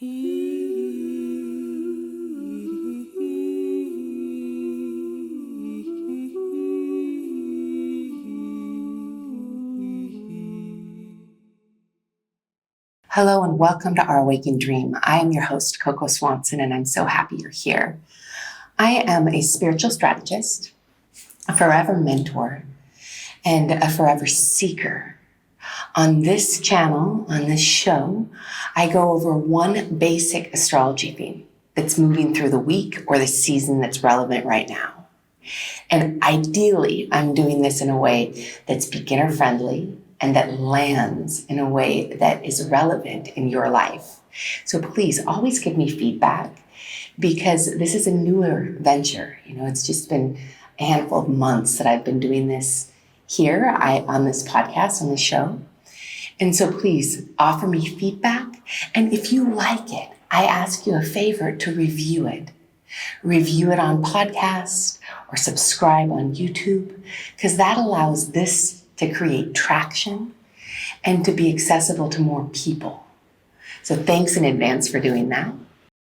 Hello and welcome to Our Waking Dream. I am your host, Coco Swanson, and I'm so happy you're here. I am a spiritual strategist, a forever mentor, and a forever seeker. On this channel, on this show, I go over one basic astrology theme that's moving through the week or the season that's relevant right now. And ideally, I'm doing this in a way that's beginner friendly and that lands in a way that is relevant in your life. So please always give me feedback because this is a newer venture. It's just been a handful of months that I've been doing this here on this podcast, on this show. And so please offer me feedback. And if you like it, I ask you a favor to review it. Review it on podcast or subscribe on YouTube, because that allows this to create traction and to be accessible to more people. So thanks in advance for doing that.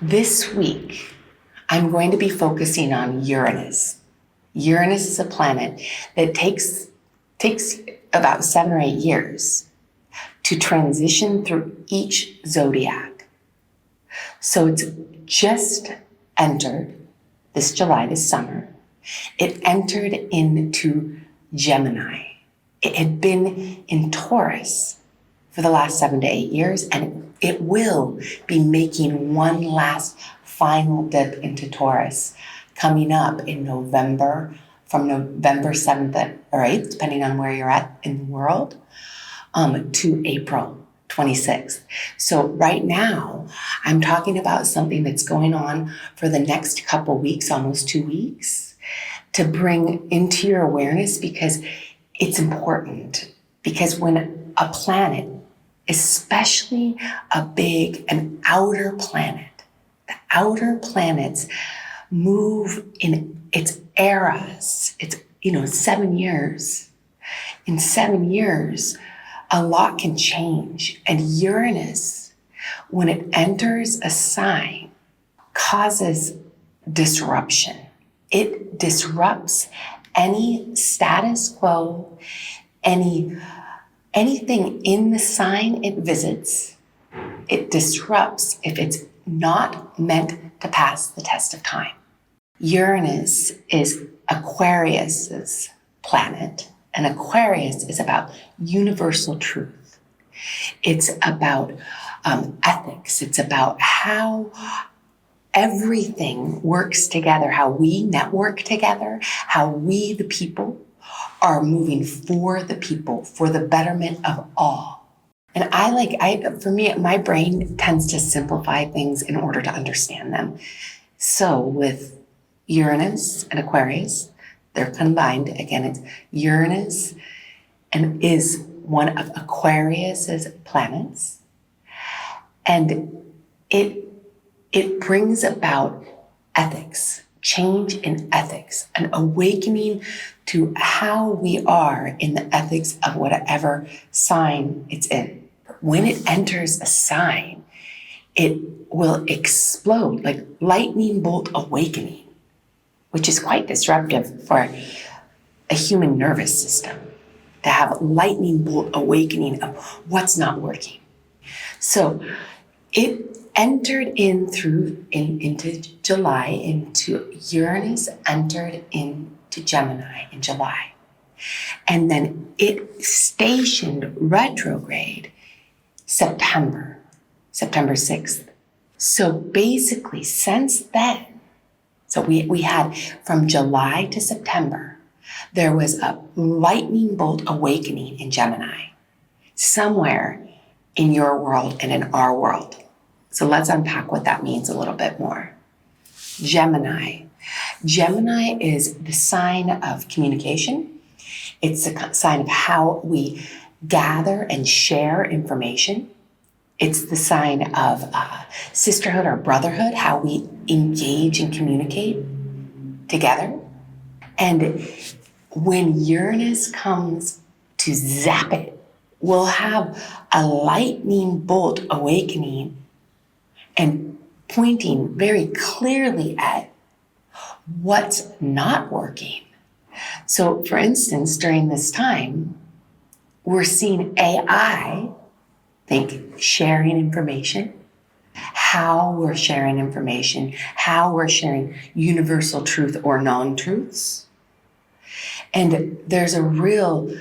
This week, I'm going to be focusing on Uranus. Uranus is a planet that takes about 7 or 8 years to transition through each zodiac. So it's just entered this July, this summer. It entered into Gemini. It had been in Taurus for the last 7 to 8 years, and it will be making one last final dip into Taurus coming up in November, from November 7th or 8th, depending on where you're at in the world, to April 26th. So right now, I'm talking about something that's going on for the next couple weeks, almost 2 weeks, to bring into your awareness, because it's important. Because when a planet, especially an outer planet, the outer planets move in its eras. It's 7 years. In 7 years, a lot can change. And Uranus, when it enters a sign, causes disruption. It disrupts any status quo, anything in the sign it visits. It disrupts if it's not meant to pass the test of time. Uranus is Aquarius's planet, and Aquarius is about universal truth. It's about ethics. It's about how everything works together, how we network together, how we, the people, are moving for the people, for the betterment of all. And for me, my brain tends to simplify things in order to understand them. So with Uranus and Aquarius, they're combined. Again, it's Uranus and is one of Aquarius's planets. And it brings about ethics, change in ethics, an awakening to how we are in the ethics of whatever sign it's in. When it enters a sign, it will explode like lightning bolt awakening, which is quite disruptive for a human nervous system, to have lightning bolt awakening of what's not working. So it entered into July, into Uranus entered into Gemini in July. And then it stationed retrograde September 6th. So basically since then, so we had from July to September, there was a lightning bolt awakening in Gemini, somewhere in your world and in our world. So let's unpack what that means a little bit more. Gemini. Gemini is the sign of communication. It's a sign of how we gather and share information. It's the sign of sisterhood or brotherhood, how we engage and communicate together. And when Uranus comes to zap it, we'll have a lightning bolt awakening and pointing very clearly at what's not working. So, for instance, during this time, we're seeing AI, think sharing information, how we're sharing information, how we're sharing universal truth or non-truths. And there's a real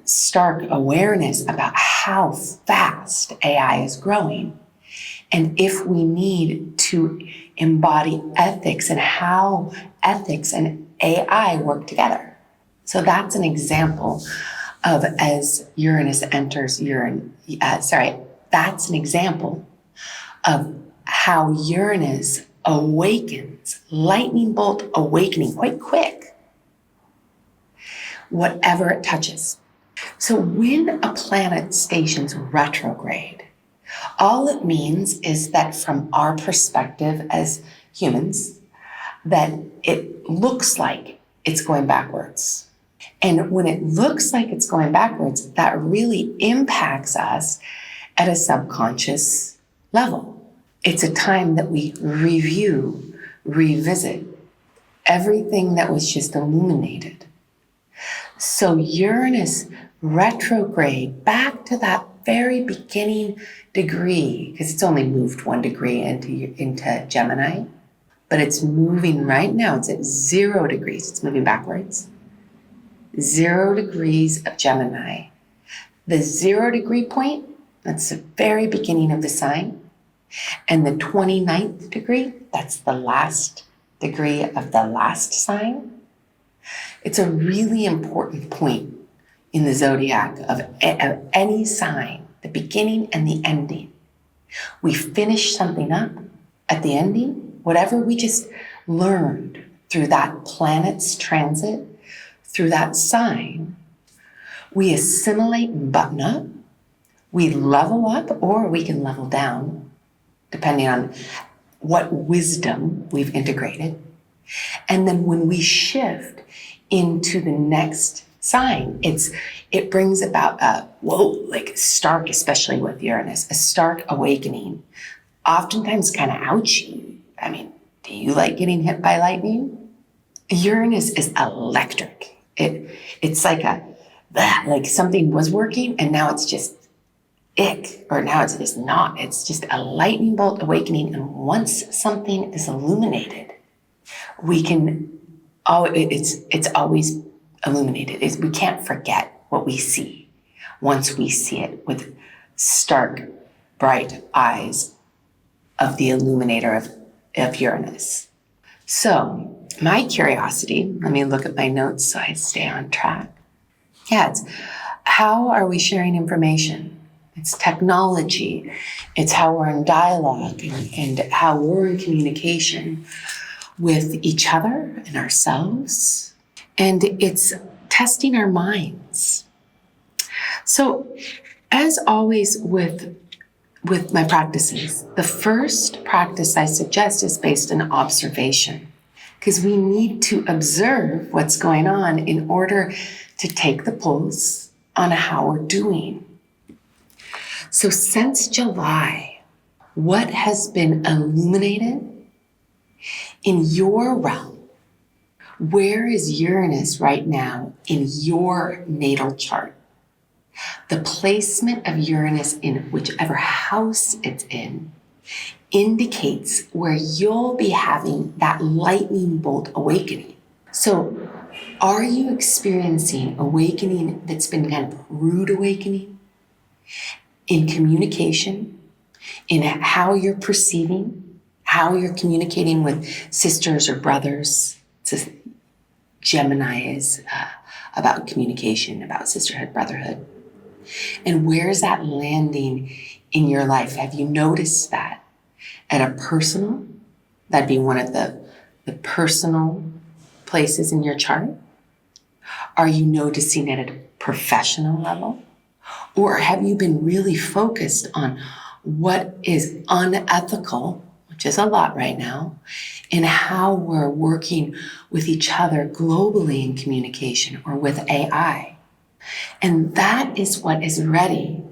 stark awareness about how fast AI is growing. And if we need to embody ethics and how ethics and AI work together. So that's an example of as Uranus enters that's an example of how Uranus awakens, lightning bolt awakening quite quick, whatever it touches. So when a planet stations retrograde, all it means is that from our perspective as humans, that it looks like it's going backwards. And when it looks like it's going backwards, that really impacts us at a subconscious level. It's a time that we review, revisit everything that was just illuminated. So Uranus retrograde back to that very beginning degree, because it's only moved 1 degree into Gemini, but it's moving right now. It's at 0 degrees. It's moving backwards. 0 degrees of Gemini. The 0 degree point, that's the very beginning of the sign. And the 29th degree, that's the last degree of the last sign. It's a really important point in the zodiac of any sign, the beginning and the ending. We finish something up at the ending, whatever we just learned through that planet's transit, through that sign, we assimilate and button up, we level up, or we can level down, depending on what wisdom we've integrated. And then when we shift into the next sign, it brings about stark, especially with Uranus, a stark awakening, oftentimes kind of ouchy. I mean, do you like getting hit by lightning? Uranus is electric. It's like something was working and now it's just ick, or now it's just not. It's just a lightning bolt awakening. And once something is illuminated, it's always illuminated. We can't forget what we see once we see it with stark, bright eyes of the illuminator of Uranus. So my curiosity, let me look at my notes so I stay on track. Yeah, it's how are we sharing information? It's technology. It's how we're in dialogue and how we're in communication with each other and ourselves. And it's testing our minds. So as always with my practices, the first practice I suggest is based on observation, because we need to observe what's going on in order to take the pulse on how we're doing. So since July, what has been illuminated in your realm? Where is Uranus right now in your natal chart? The placement of Uranus in whichever house it's in indicates where you'll be having that lightning bolt awakening. So are you experiencing awakening that's been kind of rude awakening in communication, in how you're perceiving, how you're communicating with sisters or brothers? Gemini is about communication, about sisterhood, brotherhood. And where is that landing in your life? Have you noticed that at a personal? That'd be one of the personal places in your chart. Are you noticing it at a professional level? Or have you been really focused on what is unethical, which is a lot right now, and how we're working with each other globally in communication or with AI? And that is what is ready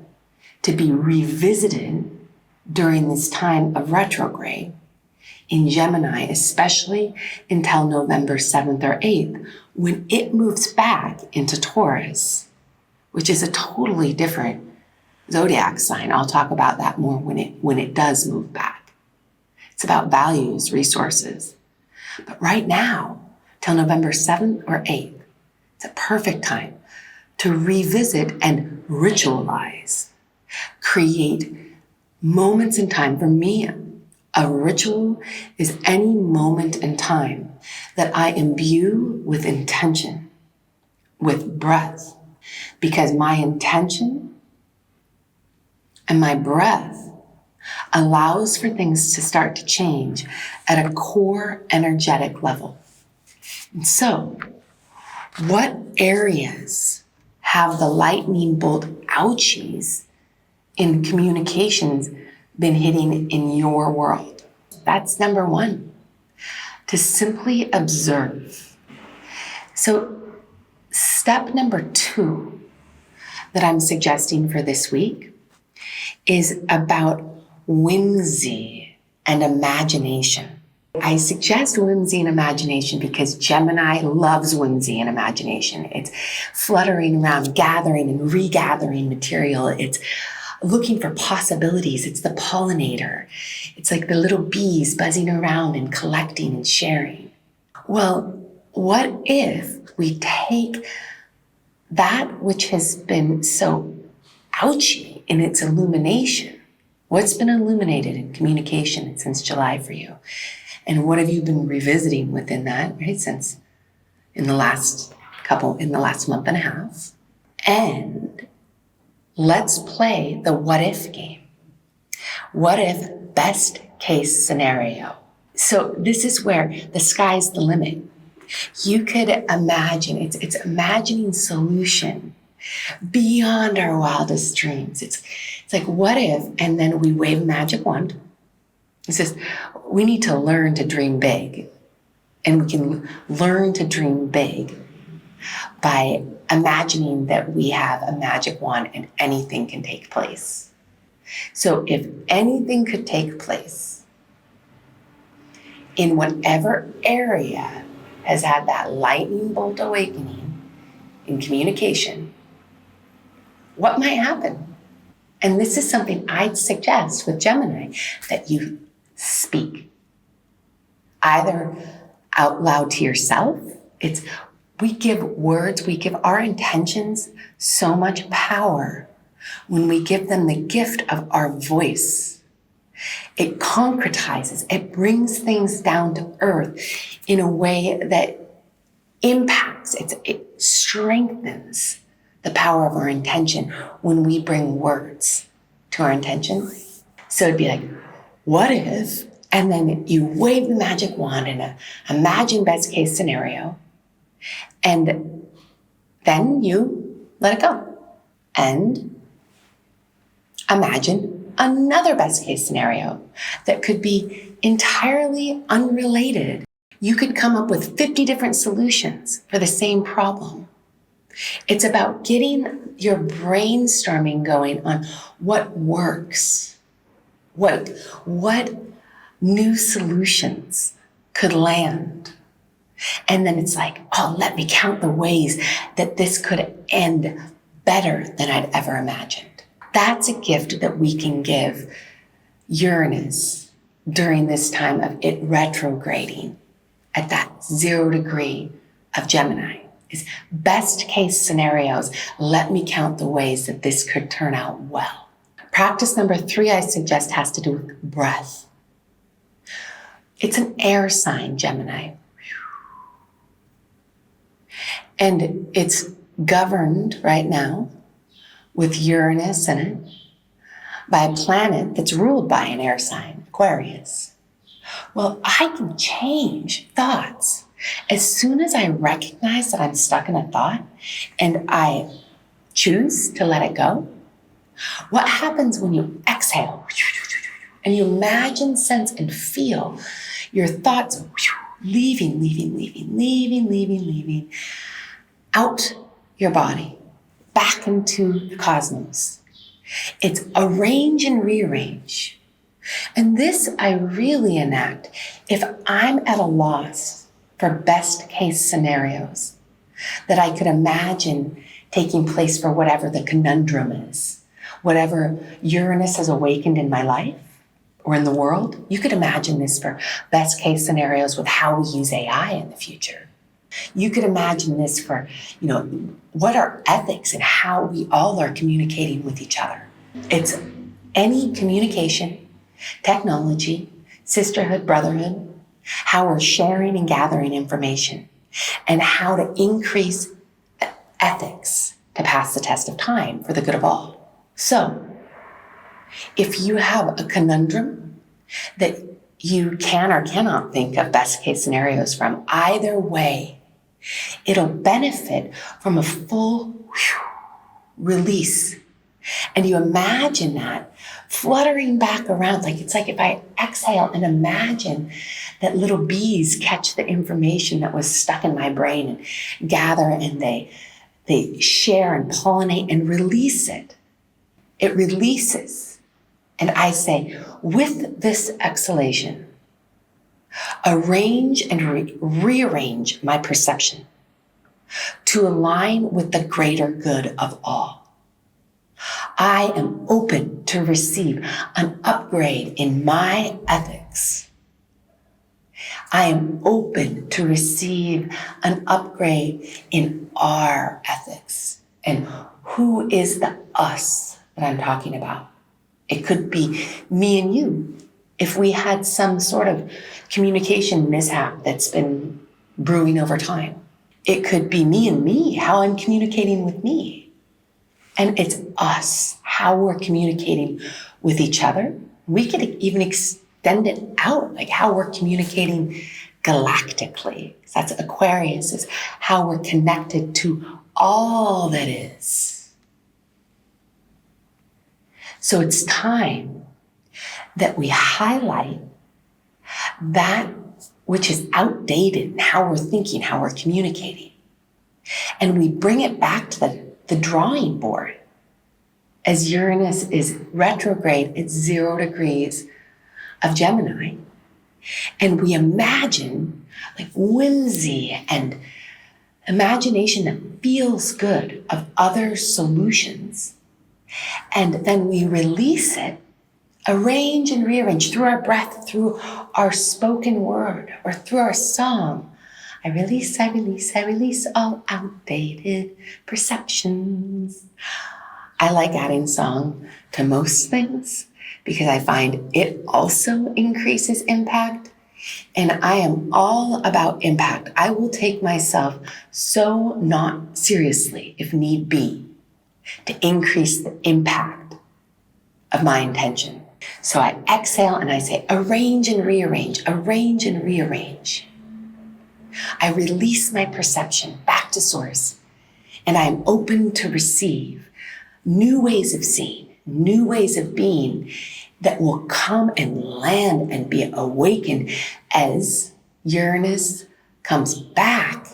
to be revisited during this time of retrograde in Gemini, especially until November 7th or 8th, when it moves back into Taurus, which is a totally different zodiac sign. I'll talk about that more when it does move back. It's about values, resources. But right now, till November 7th or 8th, it's a perfect time to revisit and ritualize, create moments in time. For me, a ritual is any moment in time that I imbue with intention, with breath, because my intention and my breath allows for things to start to change at a core energetic level. And so, what areas have the lightning bolt ouchies in communications been hitting in your world? That's number one, to simply observe. So step number 2 that I'm suggesting for this week is about whimsy and imagination. I suggest whimsy and imagination because Gemini loves whimsy and imagination. It's fluttering around, gathering and regathering material. It's looking for possibilities. It's the pollinator. It's like the little bees buzzing around and collecting and sharing. Well, what if we take that which has been so ouchy in its illumination? What's been illuminated in communication since July for you? And what have you been revisiting within that, right? Since in the last month and a half. And let's play the what if game. What if best case scenario? So this is where the sky's the limit. You could imagine, it's imagining solution beyond our wildest dreams. It's like, what if, and then we wave a magic wand. It says, we need to learn to dream big. And we can learn to dream big by imagining that we have a magic wand and anything can take place. So if anything could take place in whatever area has had that lightning bolt awakening in communication, what might happen? And this is something I'd suggest with Gemini, that you speak either out loud to yourself. We give words, we give our intentions so much power when we give them the gift of our voice. It concretizes, it brings things down to earth in a way that impacts, it strengthens the power of our intention when we bring words to our intention. So it'd be like, what if, and then you wave the magic wand in a imagine best case scenario, and then you let it go. And imagine another best case scenario that could be entirely unrelated. You could come up with 50 different solutions for the same problem. It's about getting your brainstorming going on what works, what new solutions could land. And then it's like, oh, let me count the ways that this could end better than I'd ever imagined. That's a gift that we can give Uranus during this time of it retrograding at that 0 degree of Gemini. Is best case scenarios. Let me count the ways that this could turn out well. Practice number 3 I suggest has to do with breath. It's an air sign, Gemini. And it's governed right now with Uranus in it by a planet that's ruled by an air sign, Aquarius. Well, I can change thoughts. As soon as I recognize that I'm stuck in a thought and I choose to let it go, what happens when you exhale and you imagine, sense, and feel your thoughts leaving out your body, back into the cosmos. It's arrange and rearrange. And this I really enact if I'm at a loss for best case scenarios that I could imagine taking place for whatever the conundrum is, whatever Uranus has awakened in my life or in the world. You could imagine this for best case scenarios with how we use AI in the future. You could imagine this for, what are ethics and how we all are communicating with each other. It's any communication, technology, sisterhood, brotherhood, how we're sharing and gathering information, and how to increase ethics to pass the test of time for the good of all. So, if you have a conundrum that you can or cannot think of best case scenarios from, either way, it'll benefit from a full release. And you imagine that fluttering back around, it's like if I exhale and imagine that little bees catch the information that was stuck in my brain and gather, and they share and pollinate and release it. It releases. And I say, with this exhalation, arrange and rearrange my perception to align with the greater good of all. I am open to receive an upgrade in my ethics. I am open to receive an upgrade in our ethics. And who is the us that I'm talking about? It could be me and you. If we had some sort of communication mishap that's been brewing over time. It could be me and me, how I'm communicating with me. And it's us, how we're communicating with each other. We could even extend it out, like how we're communicating galactically. That's Aquarius, is how we're connected to all that is. So it's time that we highlight that which is outdated in how we're thinking, how we're communicating. And we bring it back to the drawing board. As Uranus is retrograde at 0 degrees of Gemini. And we imagine whimsy and imagination that feels good of other solutions. And then we release it, arrange and rearrange through our breath, through our spoken word, or through our song. I release all outdated perceptions. I like adding song to most things because I find it also increases impact. And I am all about impact. I will take myself so not seriously, if need be, to increase the impact of my intention. So I exhale and I say, arrange and rearrange, arrange and rearrange. I release my perception back to source, and I'm open to receive new ways of seeing, new ways of being that will come and land and be awakened as Uranus comes back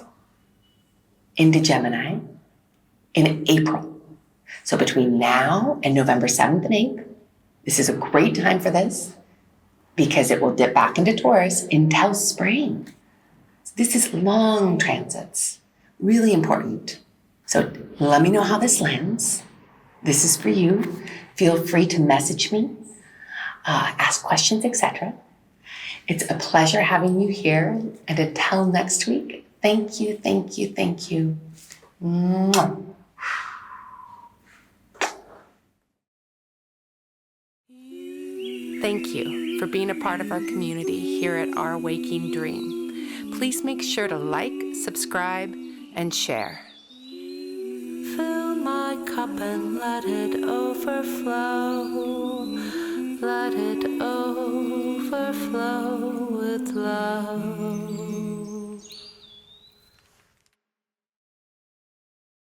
into Gemini in April. So between now and November 7th and 8th, this is a great time for this because it will dip back into Taurus until spring. This is long transits, really important. So let me know how this lands. This is for you. Feel free to message me, ask questions, etc. It's a pleasure having you here. And until next week, thank you, thank you, thank you. Mwah. Thank you for being a part of our community here at Our Waking Dream. Please make sure to like, subscribe, and share. Fill my cup and let it overflow. Let it overflow with love.